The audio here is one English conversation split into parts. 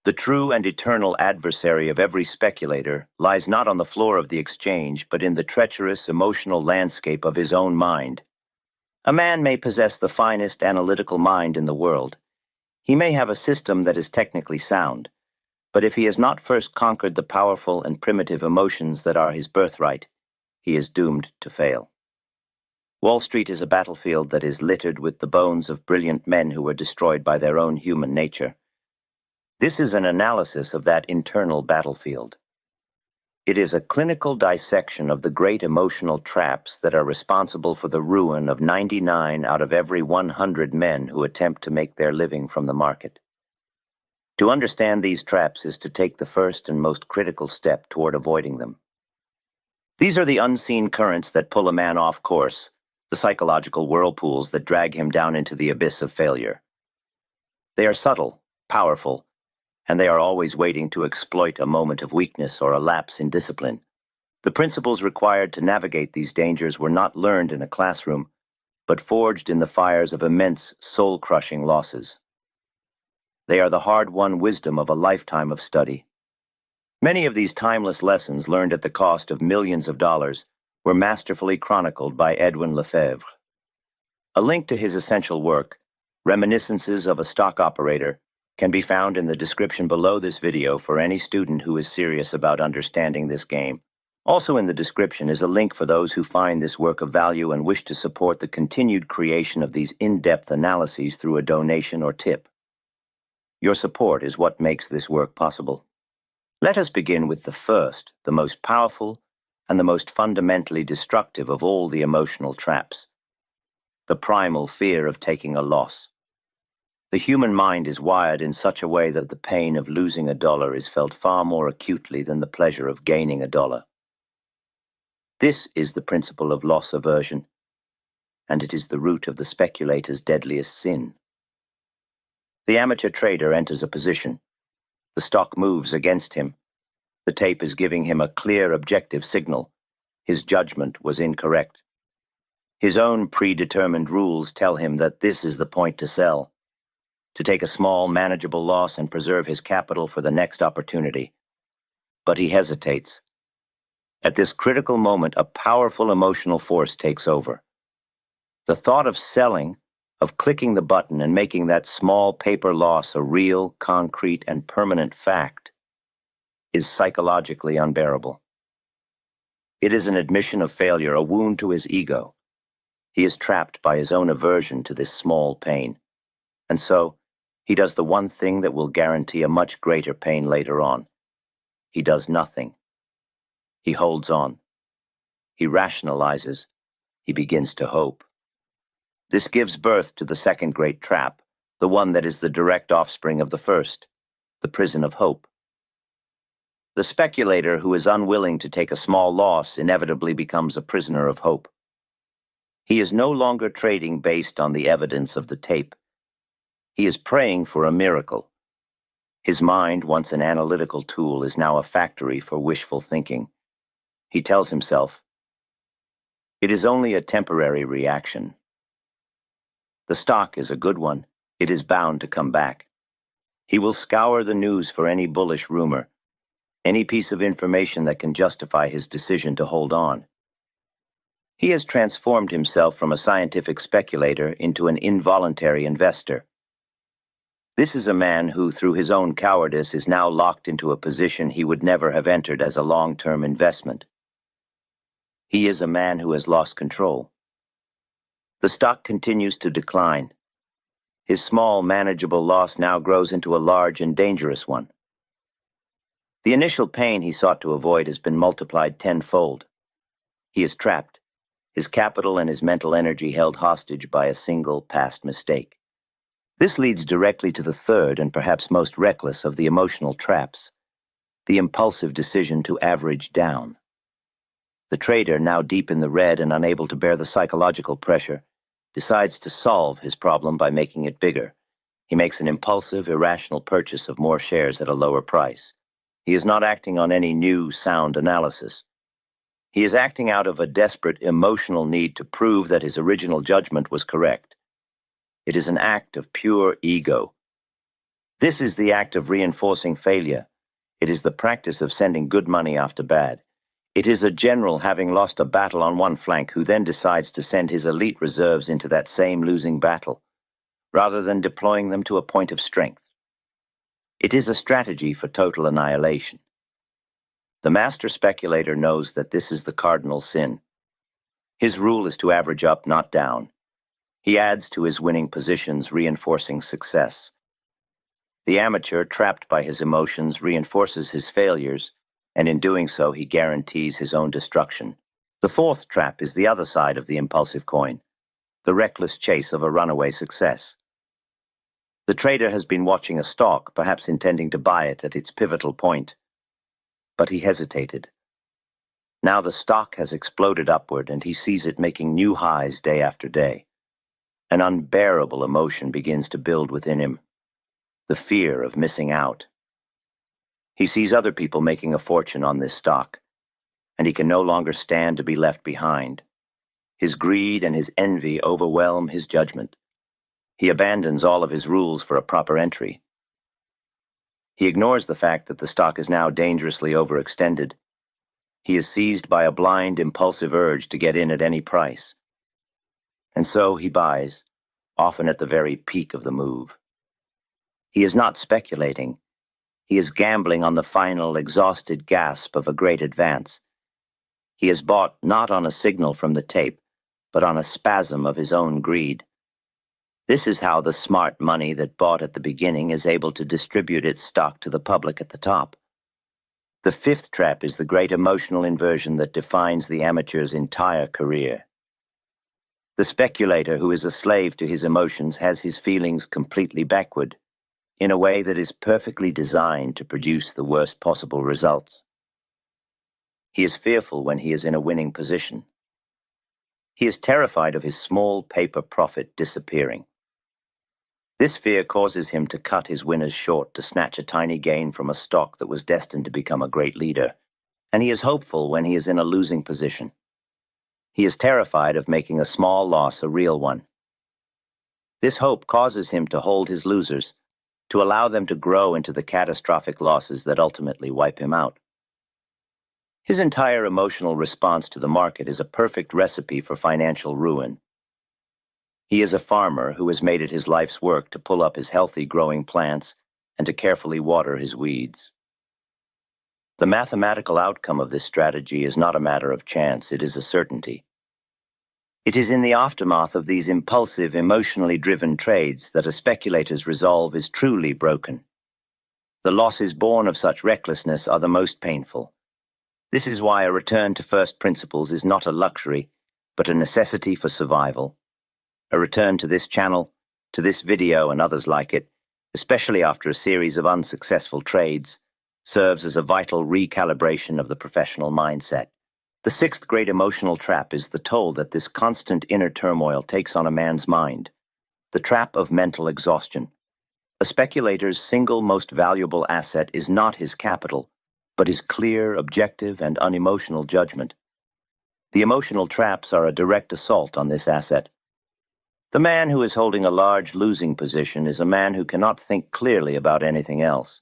The true and eternal adversary of every speculator lies not on the floor of the exchange, but in the treacherous emotional landscape of his own mind. A man may possess the finest analytical mind in the world. He may have a system that is technically sound, but if he has not first conquered the powerful and primitive emotions that are his birthright, he is doomed to fail. Wall Street is a battlefield that is littered with the bones of brilliant men who were destroyed by their own human nature. This is an analysis of that internal battlefield. It is a clinical dissection of the great emotional traps that are responsible for the ruin of 99 out of every 100 men who attempt to make their living from the market. To understand these traps is to take the first and most critical step toward avoiding them. These are the unseen currents that pull a man off course, the psychological whirlpools that drag him down into the abyss of failure. They are subtle, powerful, and they are always waiting to exploit a moment of weakness or a lapse in discipline. The principles required to navigate these dangers were not learned in a classroom, but forged in the fires of immense, soul-crushing losses. They are the hard-won wisdom of a lifetime of study. Many of these timeless lessons, learned at the cost of millions of dollars, were masterfully chronicled by Edwin Lefèvre. A link to his essential work, Reminiscences of a Stock Operator, can be found in the description below this video for any student who is serious about understanding this game. Also in the description is a link for those who find this work of value and wish to support the continued creation of these in-depth analyses through a donation or tip. Your support is what makes this work possible. Let us begin with the first, the most powerful, and the most fundamentally destructive of all the emotional traps: the primal fear of taking a loss. The human mind is wired in such a way that the pain of losing $1 is felt far more acutely than the pleasure of gaining $1. This is the principle of loss aversion, and it is the root of the speculator's deadliest sin. The amateur trader enters a position. The stock moves against him. The tape is giving him a clear, objective signal. His judgment was incorrect. His own predetermined rules tell him that this is the point to sell, to take a small, manageable loss and preserve his capital for the next opportunity. But he hesitates. At this critical moment, a powerful emotional force takes over. The thought of selling, of clicking the button and making that small paper loss a real, concrete, and permanent fact, is psychologically unbearable. It is an admission of failure, a wound to his ego. He is trapped by his own aversion to this small pain. And so, he does the one thing that will guarantee a much greater pain later on. He does nothing. He holds on. He rationalizes. He begins to hope. This gives birth to the second great trap, the one that is the direct offspring of the first, the prison of hope. The speculator who is unwilling to take a small loss inevitably becomes a prisoner of hope. He is no longer trading based on the evidence of the tape. He is praying for a miracle. His mind, once an analytical tool, is now a factory for wishful thinking. He tells himself, "It is only a temporary reaction. The stock is a good one. It is bound to come back." He will scour the news for any bullish rumor, any piece of information that can justify his decision to hold on. He has transformed himself from a scientific speculator into an involuntary investor. This is a man who, through his own cowardice, is now locked into a position he would never have entered as a long-term investment. He is a man who has lost control. The stock continues to decline. His small, manageable loss now grows into a large and dangerous one. The initial pain he sought to avoid has been multiplied tenfold. He is trapped, his capital and his mental energy held hostage by a single past mistake. This leads directly to the third and perhaps most reckless of the emotional traps, the impulsive decision to average down. The trader, now deep in the red and unable to bear the psychological pressure, decides to solve his problem by making it bigger. He makes an impulsive, irrational purchase of more shares at a lower price. He is not acting on any new, sound analysis. He is acting out of a desperate emotional need to prove that his original judgment was correct. It is an act of pure ego. This is the act of reinforcing failure. It is the practice of sending good money after bad. It is a general having lost a battle on one flank who then decides to send his elite reserves into that same losing battle, rather than deploying them to a point of strength. It is a strategy for total annihilation. The master speculator knows that this is the cardinal sin. His rule is to average up, not down. He adds to his winning positions, reinforcing success. The amateur, trapped by his emotions, reinforces his failures, and in doing so he guarantees his own destruction. The fourth trap is the other side of the impulsive coin, the reckless chase of a runaway success. The trader has been watching a stock, perhaps intending to buy it at its pivotal point, but he hesitated. Now the stock has exploded upward, and he sees it making new highs day after day. An unbearable emotion begins to build within him, the fear of missing out. He sees other people making a fortune on this stock, and he can no longer stand to be left behind. His greed and his envy overwhelm his judgment. He abandons all of his rules for a proper entry. He ignores the fact that the stock is now dangerously overextended. He is seized by a blind, impulsive urge to get in at any price. And so he buys, often at the very peak of the move. He is not speculating. He is gambling on the final, exhausted gasp of a great advance. He is bought not on a signal from the tape, but on a spasm of his own greed. This is how the smart money that bought at the beginning is able to distribute its stock to the public at the top. The fifth trap is the great emotional inversion that defines the amateur's entire career. The speculator who is a slave to his emotions has his feelings completely backward, in a way that is perfectly designed to produce the worst possible results. He is fearful when he is in a winning position. He is terrified of his small paper profit disappearing. This fear causes him to cut his winners short to snatch a tiny gain from a stock that was destined to become a great leader, and he is hopeful when he is in a losing position. He is terrified of making a small loss a real one. This hope causes him to hold his losers, to allow them to grow into the catastrophic losses that ultimately wipe him out. His entire emotional response to the market is a perfect recipe for financial ruin. He is a farmer who has made it his life's work to pull up his healthy growing plants and to carefully water his weeds. The mathematical outcome of this strategy is not a matter of chance, it is a certainty. It is in the aftermath of these impulsive, emotionally driven trades that a speculator's resolve is truly broken. The losses born of such recklessness are the most painful. This is why a return to first principles is not a luxury, but a necessity for survival. A return to this channel, to this video and others like it, especially after a series of unsuccessful trades, serves as a vital recalibration of the professional mindset. The sixth great emotional trap is the toll that this constant inner turmoil takes on a man's mind, the trap of mental exhaustion. A speculator's single most valuable asset is not his capital, but his clear, objective, and unemotional judgment. The emotional traps are a direct assault on this asset. The man who is holding a large losing position is a man who cannot think clearly about anything else.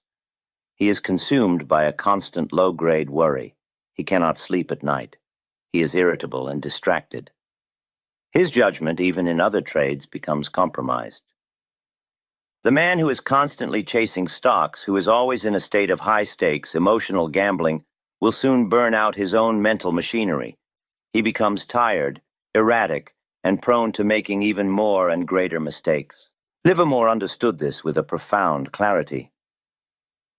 He is consumed by a constant low-grade worry. He cannot sleep at night. He is irritable and distracted. His judgment, even in other trades, becomes compromised. The man who is constantly chasing stocks, who is always in a state of high-stakes, emotional gambling, will soon burn out his own mental machinery. He becomes tired, erratic, and prone to making even more and greater mistakes. Livermore understood this with a profound clarity.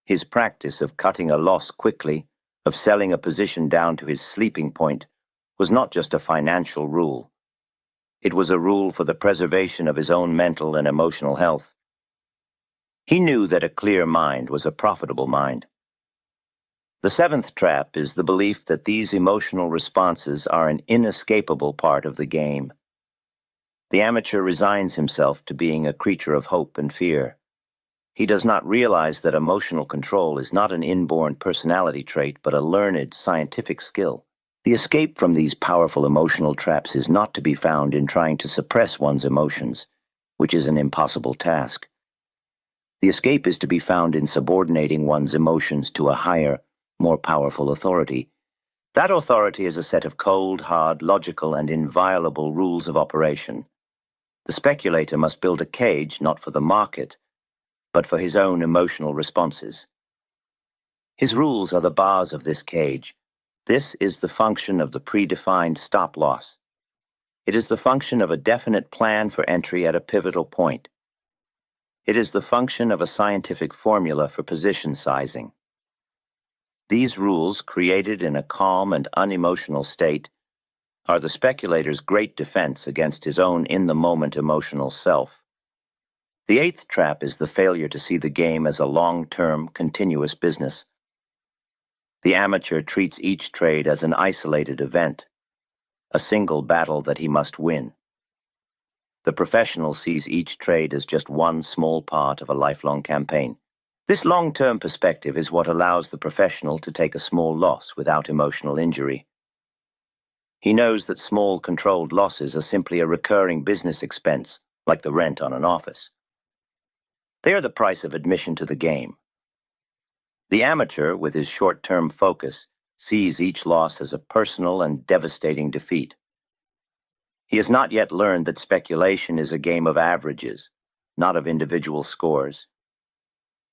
His practice of cutting a loss quickly, of selling a position down to his sleeping point, was not just a financial rule. It was a rule for the preservation of his own mental and emotional health. He knew that a clear mind was a profitable mind. The seventh trap is the belief that these emotional responses are an inescapable part of the game. The amateur resigns himself to being a creature of hope and fear. He does not realize that emotional control is not an inborn personality trait, but a learned, scientific skill. The escape from these powerful emotional traps is not to be found in trying to suppress one's emotions, which is an impossible task. The escape is to be found in subordinating one's emotions to a higher, more powerful authority. That authority is a set of cold, hard, logical, and inviolable rules of operation. The speculator must build a cage not for the market, but for his own emotional responses. His rules are the bars of this cage. This is the function of the predefined stop-loss. It is the function of a definite plan for entry at a pivotal point. It is the function of a scientific formula for position sizing. These rules, created in a calm and unemotional state, are the speculator's great defense against his own in-the-moment emotional self. The eighth trap is the failure to see the game as a long-term, continuous business. The amateur treats each trade as an isolated event, a single battle that he must win. The professional sees each trade as just one small part of a lifelong campaign. This long-term perspective is what allows the professional to take a small loss without emotional injury. He knows that small, controlled losses are simply a recurring business expense, like the rent on an office. They are the price of admission to the game. The amateur, with his short-term focus, sees each loss as a personal and devastating defeat. He has not yet learned that speculation is a game of averages, not of individual scores.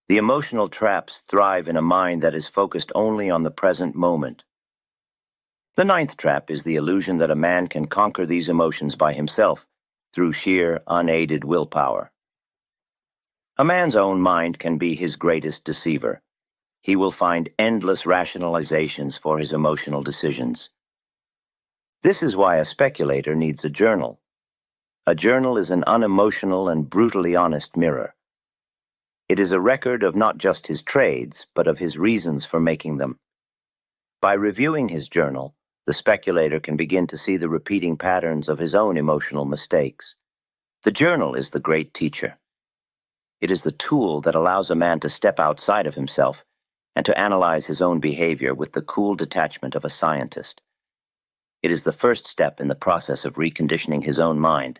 The emotional traps thrive in a mind that is focused only on the present moment. The ninth trap is the illusion that a man can conquer these emotions by himself through sheer, unaided willpower. A man's own mind can be his greatest deceiver. He will find endless rationalizations for his emotional decisions. This is why a speculator needs a journal. A journal is an unemotional and brutally honest mirror. It is a record of not just his trades, but of his reasons for making them. By reviewing his journal, the speculator can begin to see the repeating patterns of his own emotional mistakes. The journal is the great teacher. It is the tool that allows a man to step outside of himself and to analyze his own behavior with the cool detachment of a scientist. It is the first step in the process of reconditioning his own mind.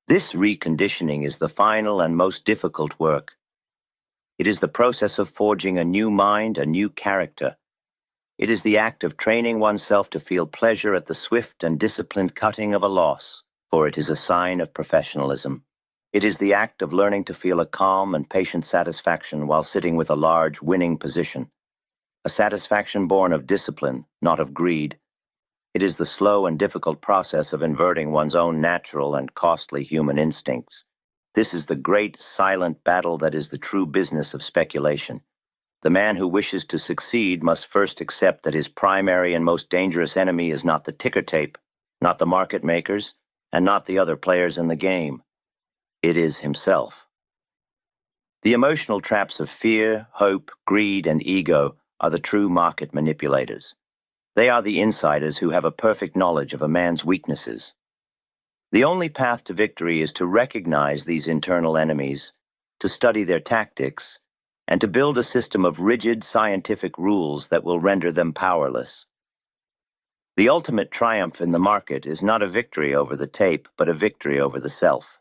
This reconditioning is the final and most difficult work. It is the process of forging a new mind, a new character. It is the act of training oneself to feel pleasure at the swift and disciplined cutting of a loss, for it is a sign of professionalism. It is the act of learning to feel a calm and patient satisfaction while sitting with a large, winning position. A satisfaction born of discipline, not of greed. It is the slow and difficult process of inverting one's own natural and costly human instincts. This is the great, silent battle that is the true business of speculation. The man who wishes to succeed must first accept that his primary and most dangerous enemy is not the ticker tape, not the market makers, and not the other players in the game. It is himself. The emotional traps of fear, hope, greed, and ego are the true market manipulators. They are the insiders who have a perfect knowledge of a man's weaknesses. The only path to victory is to recognize these internal enemies, to study their tactics, and to build a system of rigid scientific rules that will render them powerless. The ultimate triumph in the market is not a victory over the tape, but a victory over the self.